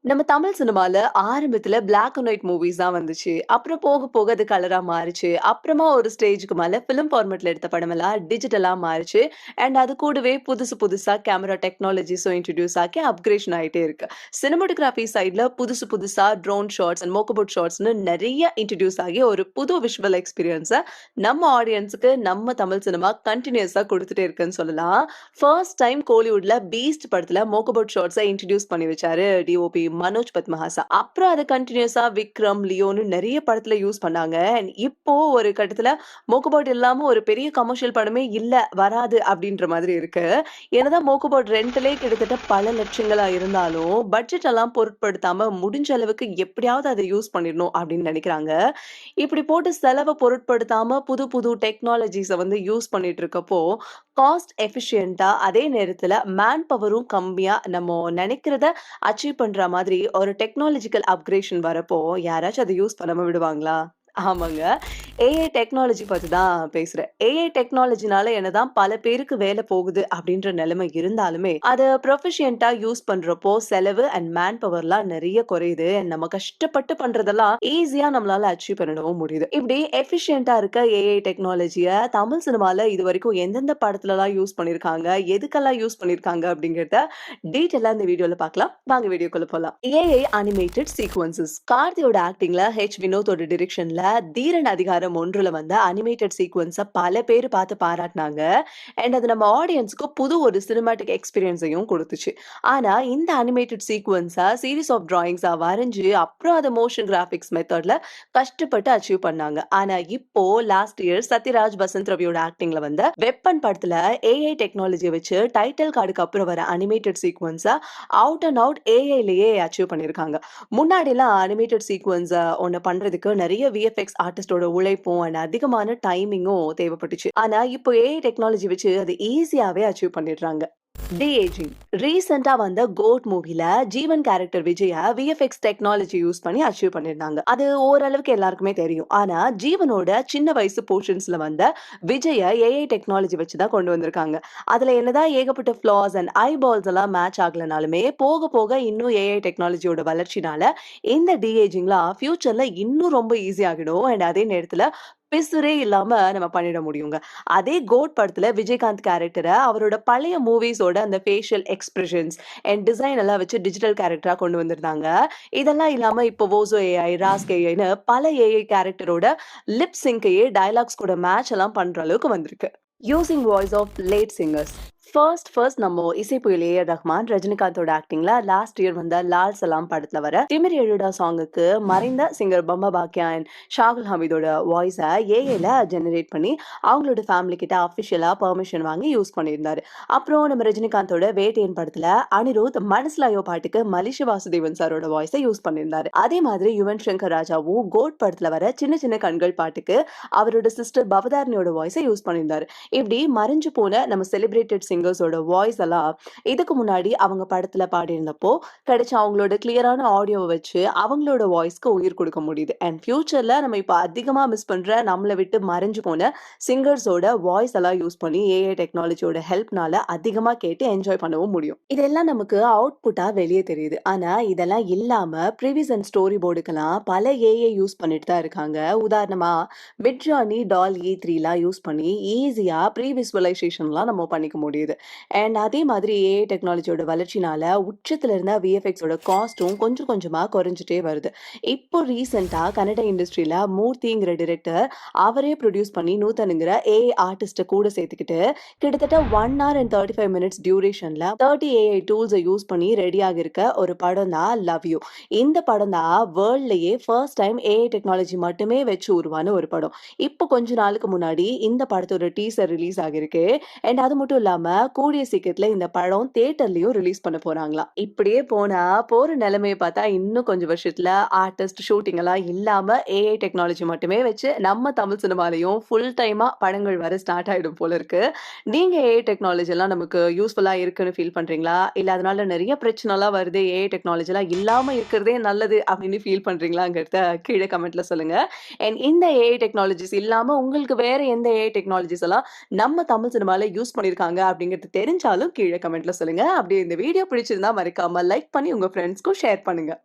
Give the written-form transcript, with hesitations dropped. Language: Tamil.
நம்ம தமிழ் சினிமால ஆரம்பத்துல பிளாக் அண்ட் ஒயிட் மூவிஸ் தான் வந்துச்சு. அப்புறம் போக போக அது கலரா மாறுச்சு. அப்புறமா ஒரு ஸ்டேஜ்க்கு மேல ஃபிலிம் ஃபார்மேட்ல எடுத்த படமெல்லாம் டிஜிட்டலா மாறுச்சு. அண்ட் அது கூடவே புதுசு புதுசா கேமரா டெக்னாலஜிஸும் இன்ட்ரோடியூஸ் ஆகி அப்கிரேஷன் ஆயிட்டே இருக்கு. சினிமாட்டோகிராஃபி சைட்ல புதுசு புதுசா ட்ரோன் ஷாட்ஸ் அண்ட் மோக்கபோட் ஷாட்ஸ்ன்னு நெறைய இன்ட்ரோடியூஸ் ஆகி ஒரு புது விஷுவல் எக்ஸ்பீரியன்ஸ நம்ம ஆடியன்ஸ்க்கு நம்ம தமிழ் சினிமா கன்டினியூஸா குடுத்துட்டே இருக்குன்னு சொல்லலாம். ஃபர்ஸ்ட் டைம் கோலிவுட்ல பீஸ்ட் படத்துல மோக்கபோட் ஷாட்ஸ இன்ட்ரோடியூஸ் பண்ணி வச்சாரு டிஓபி மனோஜ் பத்மஹாசா. அப்புறம் அத கன்டினியூஸா விக்ரம், லியோன்னு நெறைய படத்துல யூஸ் பண்ணாங்க. அண்ட் இப்போ ஒரு கட்டத்துல மோக்கபோட் இல்லாம ஒரு பெரிய கமர்ஷியல் படமே இல்ல, வராது அப்படின்ற மாதிரி இருக்கு. என்னதான் மோக்கபோட் ரெண்டலே கிட்டத்தட்ட பல லட்சங்களா இருந்தாலும், பட்ஜெட் எல்லாம் பொருட்படுத்தாம முடிஞ்ச அளவுக்கு எப்படியாவது அத யூஸ் பண்ணிடணும் அப்படின்னு நெனைக்கிறாங்க. இப்படி போட்டு செலவ பொருட்படுத்தாம புது புது டெக்னாலஜிஸ யூஸ் பண்ணிட்டு இருக்கப்போ, காஸ்ட் எஃபிஷியன்ட்டா அதே நேரத்துல மேன் பவரும் கம்மியா நம்ம நெனைக்கிறத அச்சீவ் பண்ற மாதிரி ஒரு டெக்னாலஜிக்கல் அப்கிரேஷன் வரப்போ, யாராச்சும் அத யூஸ் பண்ணாம விடுவாங்களா? ஆமாங்க. ஏஐ டெக்னாலஜி பத்தி தான் பேசுறேன். ஏஐ டெக்னாலஜினால என்னதான் பல பேருக்கு வேல போகுது அப்படின்ற நிலைமை இருந்தாலுமே, அத ப்ரொஃபிஷியன்ட்டா யூஸ் பண்றப்போ செலவு அண்ட் மேன் பவர்லாம் நெறைய குறையுது. And நம்ம கஷ்டப்பட்டு பண்றதெல்லாம் ஈஸியா நம்மளால அச்சீவ் பண்ணிடவும் முடியுது. இப்படி எஃபிஷியன்ட்டா இருக்க ஏஐ டெக்னாலஜிய தமிழ் சினிமால இதுவரைக்கும் எந்தெந்த படத்துலலாம் யூஸ் பண்ணியிருக்காங்க, எதுக்கெல்லாம் யூஸ் பண்ணியிருக்காங்க அப்படிங்கிறத டீட்டெயிலா இந்த வீடியோல பார்க்கலாம். வாங்க வீடியோக்குள்ள போலாம். AI animated sequences. கார்த்தியோட ஆக்டிங்ல வினோத்தோட டிரெக்ஷன்ல தீரன் அதிகாரம் 1ல வந்த அனிமேட்டட் சீக்வென்ஸ பல பேர் பார்த்து பாராட்டுனாங்க. அண்ட் அது நம்ம ஆடியன்ஸ்க்கு புது ஒரு சினிமாட்டிக் எக்ஸ்பீரியன்ஸையும் கொடுத்துச்சு. ஆனா இந்த அனிமேட்டட் சீக்வென்ஸ சீரிஸ் ஆஃப் டிராயிங்ஸா வரைஞ்சு அப்புறம் அத மோஷன் கிராபிக்ஸ் மெத்தட்ல கஷ்டப்பட்டு அச்சீவ் பண்ணாங்க. ஆனா இப்போ லாஸ்ட் இயர் சத்யராஜ் பசந்த் ரவியோட ஆக்டிங்ல வந்த வெப்பன் படத்துல ஏஐ டெக்னாலஜியை வச்சு டைட்டில் கார்டுக்கு அப்புறம் வர அனிமேட்டட் சீக்வென்ஸ அவுட் அண்ட் அவுட் ஏஐலயே அச்சீவ் பண்ணிருக்காங்க. முன்னாடிலாம் அனிமேட்டட் சீக்வென்ஸ ஒண்ணு பண்றதுக்கு நிறைய விஎஃப்எக்ஸ் ஆர்டிஸ்டோட உழைப்பும் அண்ட் அதிகமான டைமிங்கும் தேவைப்பட்டுச்சு. ஆனா இப்போ ஏஐ டெக்னாலஜி வச்சு அது ஈஸியாவே அச்சீவ் பண்ணிடுறாங்க. De aging. ரீசெண்டா வந்த கோட் மூவில ஜீவன் கேரக்டர் விஜய விஎஃப்எக்ஸ் டெக்னாலஜி யூஸ் பண்ணி அச்சீவ் பண்ணிருந்தாங்க. அது ஓரளவுக்கு எல்லாருக்குமே தெரியும். ஆனா ஜீவனோட சின்ன வயசு போர்ஷன்ஸ்ல வந்த விஜய ஏஐ டெக்னாலஜி வச்சுதான் கொண்டு வந்திருக்காங்க. அதுல என்னதான் ஏகப்பட்ட ஃபிளாஸ் அண்ட் ஐபால்ஸ் எல்லாம் மேட்ச் ஆகலனாலுமே போக போக இன்னும் ஏஐ டெக்னாலஜியோட வளர்ச்சினால இந்த டி ஏஜிங்லாம் ஃபியூச்சர்ல இன்னும் ரொம்ப ஈஸி ஆகிடும். அண்ட் அதே நேரத்துல பிசுரே இல்லாம நம்ம பண்ணிட முடியுங்க. அதே கோட் படத்துல விஜயகாந்த் கேரக்டர அவரோட பழைய மூவிஸோட அந்த ஃபேஷியல் எக்ஸ்பிரஷன்ஸ் அண்ட் டிசைன் எல்லாம் வச்சு டிஜிட்டல் கேரக்டரா கொண்டு வந்திருந்தாங்க. இதெல்லாம் இல்லாம இப்போ வோசோ ஏஐ, ராஸ்க் ஏஐன்னு பல ஏஐ கேரக்டரோட லிப் சிங்கையே டயலாக்ஸ் கூட மேட்ச் எல்லாம் பண்ற அளவுக்கு வந்திருக்கு. Using voice of late singers. First நம்ம இசைப்புயல் ஏஆர் ரஹ்மான் ரஜினிகாந்தோட ஆக்டிங்ல லாஸ்ட் இயர் வந்த லால் சலாம் படத்துல வர திமிர் எழுடா சாங்குக்கு மறைந்த சிங்கர் பம்மா பாக்கியா அண்ட் ஷாகுல் ஹமீதோட வாய்ஸ ஏஐல ஜெனரேட் பண்ணி அவங்களோட ஃபேமிலி கிட்ட அபிஷியலா பெர்மிஷன் வாங்கி யூஸ் பண்ணியிருந்தாரு. அப்புறம் நம்ம ரஜினிகாந்தோட வேட்டையன் படத்துல அனிருத் மனசுலாயோ பாட்டுக்கு மலிஷ வாசுதேவன் சாரோட வாய்ஸை யூஸ் பண்ணியிருந்தாரு. அதே மாதிரி யுவன் சங்கர் ராஜாவும் கோட் படத்துல வர சின்ன சின்ன கண்கள் பாட்டுக்கு அவரோட சிஸ்டர் பவதாரணியோட வாய்ஸை யூஸ் பண்ணியிருந்தாரு. இப்படி மறைஞ்சு போன நம்ம செலிபிரேட்டட் சிங்கர்ஸோட வாய்ஸ் எல்லாம் இதுக்கு முன்னாடி அவங்க படத்துல பாடியிருந்தப்போ கிடைச்ச அவங்களோட கிளியரான ஆடியோவை வச்சு அவங்களோட வாய்ஸ்க்கு உயிர் கொடுக்க முடியுது. அண்ட் ஃபியூச்சர்ல நம்ம இப்ப அதிகமா மிஸ் பண்ற நம்மளை விட்டு மறைஞ்சு போன சிங்கர்ஸோட வாய்ஸ் எல்லாம் யூஸ் பண்ணி ஏஐ டெக்னாலஜியோட ஹெல்ப்னால அதிகமா கேட்டு என்ஜாய் பண்ணவும் முடியும். இதெல்லாம் நமக்கு அவுட்புட்டா வெளியே தெரியுது. ஆனா இதெல்லாம் இல்லாம ப்ரீவியஸ் அண்ட் ஸ்டோரி போர்டுக்கெல்லாம் பல ஏஐ யூஸ் பண்ணிட்டு தான் இருக்காங்க. உதாரணமா மிட்ஜார்னி, டால் E3லாம் யூஸ் பண்ணி ஈஸியா ப்ரீ விசுவலைசேஷன்லாம் நம்ம பண்ணிக்க முடியுது. அண்ட் அதே மாதிரி ஏஐ டெக்னாலஜியோட வளர்ச்சினால உச்சத்துல இருந்த விஎஃப்எக்ஸோட காஸ்டும் கொஞ்சம் கொஞ்சமா குறைஞ்சிட்டே வருது. இப்போ ரீசெண்டா கன்னட இண்டஸ்ட்ரியில மூர்த்திங்கிற டிரெக்டர் அவரே ப்ரொடியூஸ் பண்ணி நூத்தனுங்கிற ஏஐ ஆர்டிஸ்ட கூட சேர்த்துக்கிட்டு கிட்டத்தட்ட 1 hour and 35 minutes டியூரேஷன்ல 30 ஏஐ டூல்ஸை யூஸ் பண்ணி ரெடியாக இருக்க ஒரு படம் தான் லவ் யூ. இந்த படம் தான் வேர்ல்ட்லயே ஃபர்ஸ்ட் டைம் ஏஐ டெக்னாலஜி மட்டுமே வச்சு உருவான ஒரு படம். இப்போ கொஞ்ச நாளுக்கு முன்னாடி இந்த படத்தோட டீசர் ரிலீஸ் ஆகிருக்கு. அண்ட் அது மட்டும் இல்லாம கூடிய சீக்கிரத்துல இந்த படம் தியேட்டர்லயும் ரிலீஸ் பண்ண போறாங்களாம். இப்படியே போனா போற நிலைமையை பார்த்தா இன்னும் கொஞ்சம் வருஷத்துல ஆர்டிஸ்ட் ஷூட்டிங் எல்லாம் இல்லாம ஏஐ டெக்னாலஜி மட்டுமே வச்சு நம்ம தமிழ் சினிமாலையும் ஃபுல் டைமா படங்கள் வர ஸ்டார்ட் ஆயிடும் போல இருக்கு. நீங்க ஏஐ டெக்னாலஜி எல்லாம் நமக்கு யூஸ்ஃபுல்லா இருக்குன்னு ஃபீல் பண்றீங்களா? இல்ல அதனால நிறைய பிரச்சனை எல்லாம் வருது, ஏஐ டெக்னாலஜி எல்லாம் இல்லாம இருக்கிறதே நல்லது அப்படின்னு ஃபீல் பண்றீங்களாங்கிறத கீழே கமெண்ட்ல சொல்லுங்க. அண்ட் இந்த ஏஐ டெக்னாலஜிஸ் இல்லாம உங்களுக்கு வேற எந்த ஏஐ டெக்னாலஜிஸ் எல்லாம் நம்ம தமிழ் சினிமால யூஸ் பண்ணிருக்காங்க அப்படிங்கிறது தெரிஞ்சாலும் கீழ கமெண்ட்ல சொல்லுங்க. அப்படியே இந்த வீடியோ பிடிச்சிருந்தா மறக்காம லைக் பண்ணி உங்க ஃப்ரெண்ட்ஸ்க்கும் ஷேர் பண்ணுங்க.